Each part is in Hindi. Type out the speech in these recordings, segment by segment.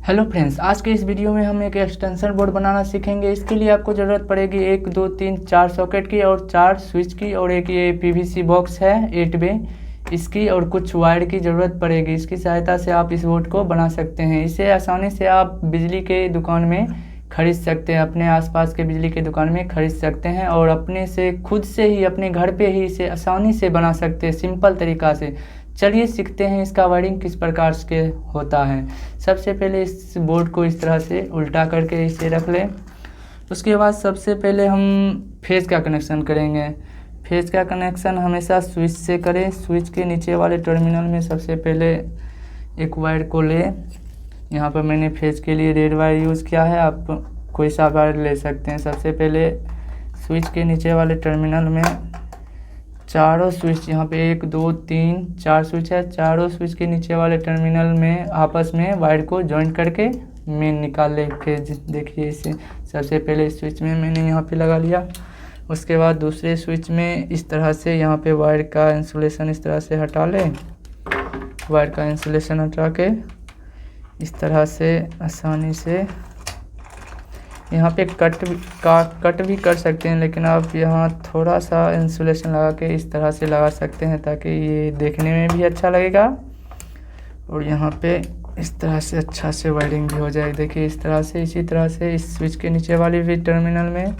हेलो फ्रेंड्स, आज के इस वीडियो में हम एक एक्सटेंशन बोर्ड बनाना सीखेंगे। इसके लिए आपको ज़रूरत पड़ेगी 1 2 3 4 सॉकेट की और 4 स्विच की और एक ये पीवीसी बॉक्स है 8 वे इसकी और कुछ वायर की ज़रूरत पड़ेगी। इसकी सहायता से आप इस बोर्ड को बना सकते हैं। इसे आसानी से आप बिजली के दुकान में खरीद सकते हैं, अपने आसपास के बिजली के दुकान में खरीद सकते हैं और अपने से खुद से ही अपने घर पे ही इसे आसानी से बना सकते हैं सिंपल तरीक़ा से। चलिए सीखते हैं इसका वायरिंग किस प्रकार से होता है। सबसे पहले इस बोर्ड को इस तरह से उल्टा करके इसे रख लें। उसके बाद सबसे पहले हम फेज का कनेक्शन करेंगे। फेज का कनेक्शन हमेशा स्विच से करें। स्विच के नीचे वाले टर्मिनल में सबसे पहले एक वायर को लें। यहाँ पर मैंने फेज के लिए रेड वायर यूज़ किया है, आप कोई सा वायर ले सकते हैं। सबसे पहले स्विच के नीचे वाले टर्मिनल में चारों स्विच, यहाँ पे 1 2 3 4 स्विच है, चारों स्विच के नीचे वाले टर्मिनल में आपस में वायर को जॉइंट करके मेन निकाल ले फेज। देखिए इसे सबसे पहले स्विच में मैंने यहाँ पे लगा लिया। उसके बाद दूसरे स्विच में इस तरह से यहाँ पे वायर का इंसुलेशन इस तरह से हटा ले। वायर का इंसुलेशन हटा के इस तरह से आसानी से यहाँ पे कट भी कर सकते हैं, लेकिन आप यहाँ थोड़ा सा इंसुलेशन लगा के इस तरह से लगा सकते हैं ताकि ये देखने में भी अच्छा लगेगा और यहाँ पे इस तरह से अच्छा से वायरिंग भी हो जाए। देखिए इस तरह से, इसी तरह से इस स्विच के नीचे वाली भी टर्मिनल में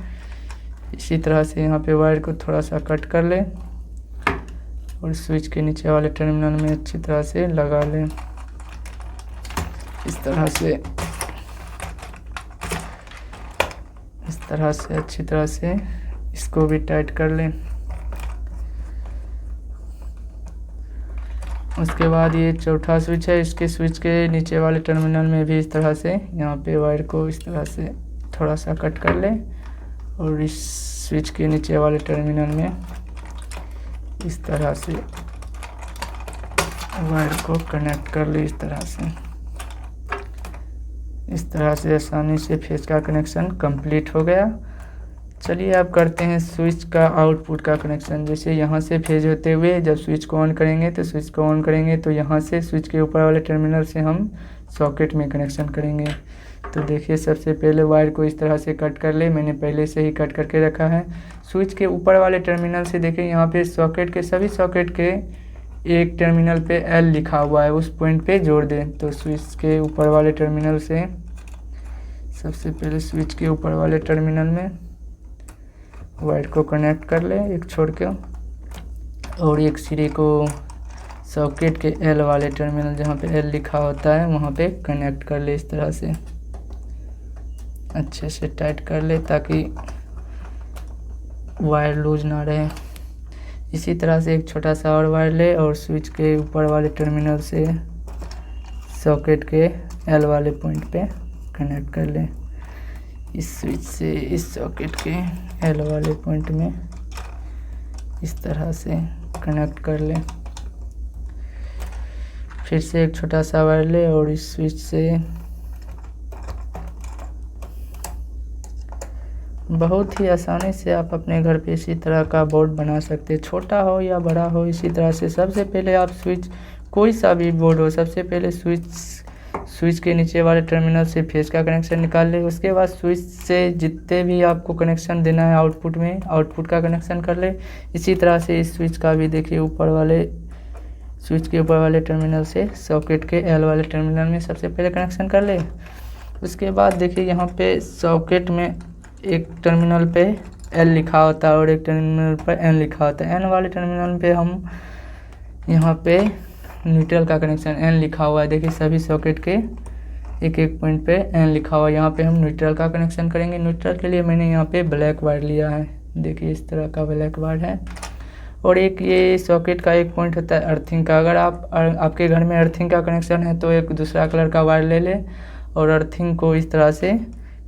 इसी तरह से यहाँ पे वायर को थोड़ा सा कट कर लें और स्विच के नीचे वाले टर्मिनल में अच्छी तरह से लगा लें। इस तरह से अच्छी तरह से इसको भी टाइट कर लें। उसके बाद ये चौथा स्विच है, इसके स्विच के नीचे वाले टर्मिनल में भी इस तरह से यहाँ पे वायर को इस तरह से थोड़ा सा कट कर लें और इस स्विच के नीचे वाले टर्मिनल में इस तरह से वायर को कनेक्ट कर लें। इस तरह से आसानी से फेज का कनेक्शन कंप्लीट हो गया। चलिए अब करते हैं स्विच का आउटपुट का कनेक्शन। जैसे यहाँ से फेज होते हुए जब स्विच को ऑन करेंगे तो यहाँ से स्विच के ऊपर वाले टर्मिनल से हम सॉकेट में कनेक्शन करेंगे। तो देखिए सबसे पहले वायर को इस तरह से कट कर ले, मैंने पहले से ही कट करके रखा है। स्विच के ऊपर वाले टर्मिनल से देखिए यहाँ पे सभी सॉकेट के एक टर्मिनल पे L लिखा हुआ है, उस पॉइंट पे जोड़ दें। तो स्विच के ऊपर वाले टर्मिनल से सबसे पहले स्विच के ऊपर वाले टर्मिनल में वायर को कनेक्ट कर ले एक छोड़ के और एक सिरे को सॉकेट के L वाले टर्मिनल जहाँ पे L लिखा होता है वहाँ पे कनेक्ट कर ले। इस तरह से अच्छे से टाइट कर ले ताकि वायर लूज ना रहे। इसी तरह से एक छोटा सा और वायर ले और स्विच के ऊपर वाले टर्मिनल से सॉकेट के L वाले पॉइंट पे कनेक्ट कर ले। इस स्विच से इस सॉकेट के L वाले पॉइंट में इस तरह से कनेक्ट कर ले। फिर से एक छोटा सा वायर ले और इस स्विच से बहुत ही आसानी से आप अपने घर पे इसी तरह का बोर्ड बना सकते हैं, छोटा हो या बड़ा हो। इसी तरह से सबसे पहले आप स्विच, कोई सा भी बोर्ड हो, सबसे पहले स्विच के नीचे वाले टर्मिनल से फेज का कनेक्शन निकाल ले। उसके बाद स्विच से जितने भी आपको कनेक्शन देना है आउटपुट में, आउटपुट का कनेक्शन कर ले। इसी तरह से इस स्विच का भी देखिए स्विच के ऊपर वाले टर्मिनल से सॉकेट के L वाले टर्मिनल में सबसे पहले कनेक्शन कर ले। उसके बाद देखिए यहाँ पे सॉकेट में एक टर्मिनल पे L लिखा होता है और एक टर्मिनल पर N लिखा होता है। N वाले टर्मिनल पे हम यहाँ पे न्यूट्रल का कनेक्शन N लिखा हुआ है। देखिए सभी सॉकेट के एक पॉइंट पे N लिखा हुआ है, यहाँ पे हम न्यूट्रल का कनेक्शन करेंगे। न्यूट्रल के लिए मैंने यहाँ पे ब्लैक वायर लिया है, देखिए इस तरह का ब्लैक वायर है। और एक ये सॉकेट का एक पॉइंट होता है अर्थिंग का। अगर आपके घर में अर्थिंग का कनेक्शन है तो एक दूसरा कलर का वायर ले ले और अर्थिंग को इस तरह से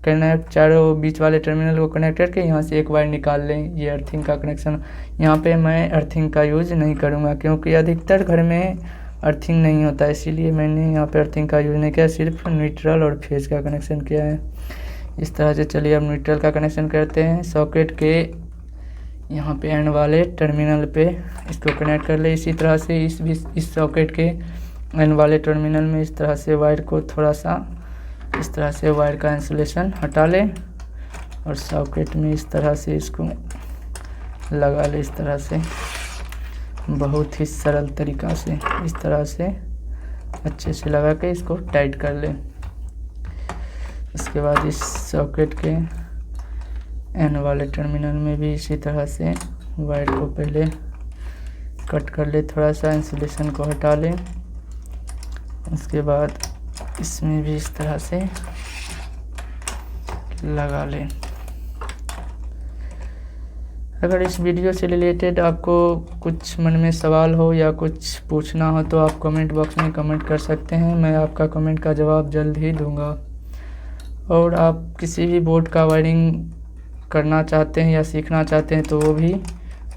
कनेक्ट, चारों बीच वाले टर्मिनल को कनेक्ट करके यहाँ से एक वायर निकाल लें। ये अर्थिंग का कनेक्शन। यहाँ पे मैं अर्थिंग का यूज़ नहीं करूँगा क्योंकि अधिकतर घर में अर्थिंग नहीं होता है, इसीलिए मैंने यहाँ पे अर्थिंग का यूज़ नहीं किया, सिर्फ न्यूट्रल और फेज का कनेक्शन किया है। इस तरह से चलिए अब न्यूट्रल का कनेक्शन करते हैं। सॉकेट के यहाँ पे एंड वाले टर्मिनल पे इसको कनेक्ट कर ले। इसी तरह से इस सॉकेट के एंड वाले टर्मिनल में इस तरह से वायर को थोड़ा सा इस तरह से वायर का इंसुलेशन हटा लें और सॉकेट में इस तरह से इसको लगा ले। इस तरह से बहुत ही सरल तरीक़ा से इस तरह से अच्छे से लगा के इसको टाइट कर लें। इसके बाद इस सॉकेट के एन वाले टर्मिनल में भी इसी तरह से वायर को पहले कट कर ले, थोड़ा सा इंसुलेशन को हटा लें। उसके बाद इसमें भी इस तरह से लगा लें। अगर इस वीडियो से रिलेटेड आपको कुछ मन में सवाल हो या कुछ पूछना हो तो आप कमेंट बॉक्स में कमेंट कर सकते हैं, मैं आपका कमेंट का जवाब जल्द ही दूंगा। और आप किसी भी बोर्ड का वायरिंग करना चाहते हैं या सीखना चाहते हैं तो वो भी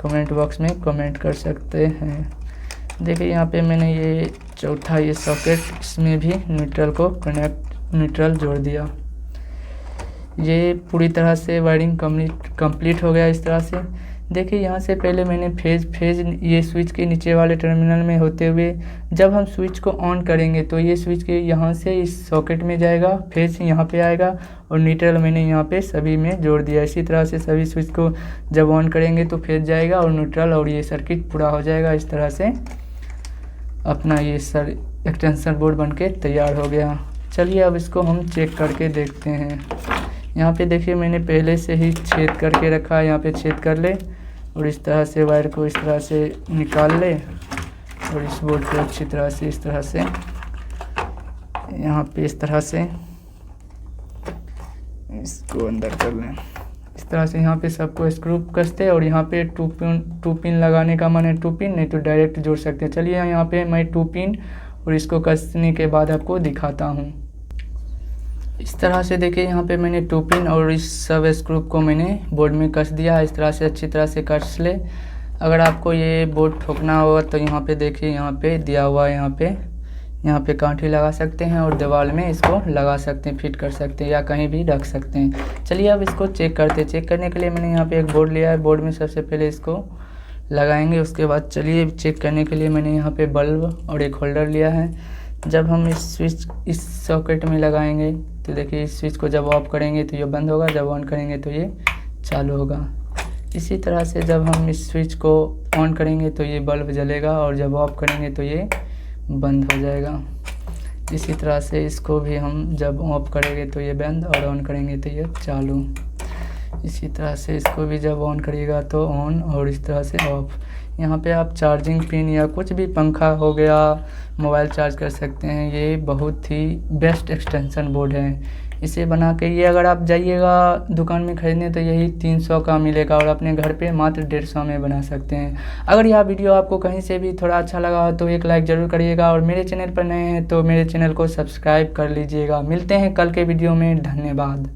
कमेंट बॉक्स में कमेंट कर सकते हैं। देखिए यहाँ पे मैंने ये चौथा ये सॉकेट, इसमें भी न्यूट्रल जोड़ दिया। ये पूरी तरह से वायरिंग कंप्लीट हो गया। इस तरह से देखिए यहाँ से पहले मैंने फेज ये स्विच के नीचे वाले टर्मिनल में होते हुए जब हम स्विच को ऑन करेंगे तो ये स्विच के यहाँ से इस सॉकेट में जाएगा, फेज यहाँ पे आएगा और न्यूट्रल मैंने यहाँ पे सभी में जोड़ दिया। इसी तरह से सभी स्विच को जब ऑन करेंगे तो फेज जाएगा और न्यूट्रल और ये सर्किट पूरा हो जाएगा। इस तरह से अपना ये एक्सटेंशन बोर्ड बनके तैयार हो गया। चलिए अब इसको हम चेक करके देखते हैं। यहाँ पे देखिए मैंने पहले से ही छेद करके रखा है, यहाँ पे छेद कर ले और इस तरह से वायर को इस तरह से निकाल ले और इस बोर्ड को अच्छी तरह से इस तरह से यहाँ पे इस तरह से इसको अंदर कर लें। इस तरह से यहाँ पे सबको स्क्रू कसते और यहाँ पे टू पिन लगाने का मन है 2 पिन, नहीं तो डायरेक्ट जोड़ सकते हैं। चलिए यहाँ पे मैं 2 पिन और इसको कसने के बाद आपको दिखाता हूँ। इस तरह से देखिए यहाँ पे मैंने 2 पिन और इस सब स्क्रू को मैंने बोर्ड में कस दिया है। इस तरह से अच्छी तरह से कस ले। अगर आपको ये बोर्ड ठोकना होगा तो यहाँ पे देखिए यहाँ पे दिया हुआ है, यहाँ पे कांठी लगा सकते हैं और दीवार में इसको लगा सकते हैं, फिट कर सकते हैं या कहीं भी रख सकते हैं। चलिए अब इसको चेक करते हैं। चेक करने के लिए मैंने यहाँ पे एक बोर्ड लिया है, बोर्ड में सबसे पहले इसको लगाएंगे। उसके बाद चलिए चेक करने के लिए मैंने यहाँ पे बल्ब और एक होल्डर लिया है। जब हम इस स्विच इस सॉकेट में लगाएंगे तो देखिए इस स्विच को जब ऑफ करेंगे तो ये बंद होगा, जब ऑन करेंगे तो ये चालू होगा। इसी तरह से जब हम इस स्विच को ऑन करेंगे तो ये बल्ब जलेगा और जब ऑफ करेंगे तो ये बंद हो जाएगा। इसी तरह से इसको भी हम जब ऑफ करेंगे तो ये बंद और ऑन करेंगे तो ये चालू। इसी तरह से इसको भी जब ऑन करिएगा तो ऑन और इस तरह से ऑफ। यहाँ पे आप चार्जिंग पिन या कुछ भी पंखा हो गया, मोबाइल चार्ज कर सकते हैं। ये बहुत ही बेस्ट एक्सटेंशन बोर्ड है। इसे बना के ये अगर आप जाइएगा दुकान में ख़रीदने तो यही 300 का मिलेगा और अपने घर पे मात्र 150 में बना सकते हैं। अगर यह वीडियो आपको कहीं से भी थोड़ा अच्छा लगा हो तो एक लाइक ज़रूर करिएगा और मेरे चैनल पर नए हैं तो मेरे चैनल को सब्सक्राइब कर लीजिएगा। मिलते हैं कल के वीडियो में। धन्यवाद।